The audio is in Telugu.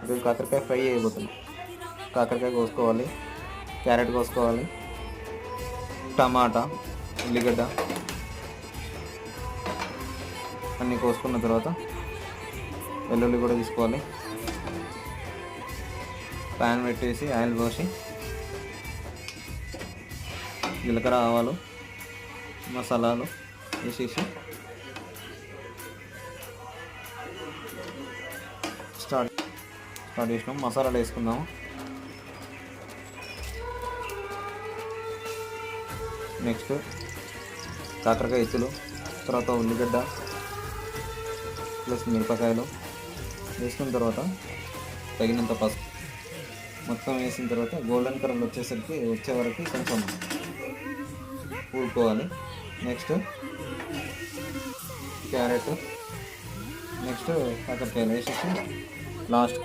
ఇప్పుడు కాకరకాయ ఫ్రై అయిపోతుంది. కాకరకాయ కోసుకోవాలి, క్యారెట్ కోసుకోవాలి, టమాటా, ఉల్లిగడ్డ అన్నీ కోసుకున్న తర్వాత వెల్లుల్లి కూడా తీసుకోవాలి. ప్యాన్ పెట్టేసి ఆయిల్ పోసి జీలకర్ర, ఆవాలు, మసాలాలు వేసేసి స్టార్ట్ చేసినాం. మసాలాలు వేసుకుందాము. నెక్స్ట్ కాకరకాయ ఎత్తులు, తర్వాత ఉల్లిగడ్డ ప్లస్ మిరపకాయలు వేసుకున్న తర్వాత తగినంత పసుపు మొత్తం వేసిన తర్వాత గోల్డెన్ కలర్ వచ్చే వరకు కొంచెం ఊరుకోవాలి. నెక్స్ట్ క్యారెట్, నెక్స్ట్ కాకరకాయలు వేసేసి లాస్ట్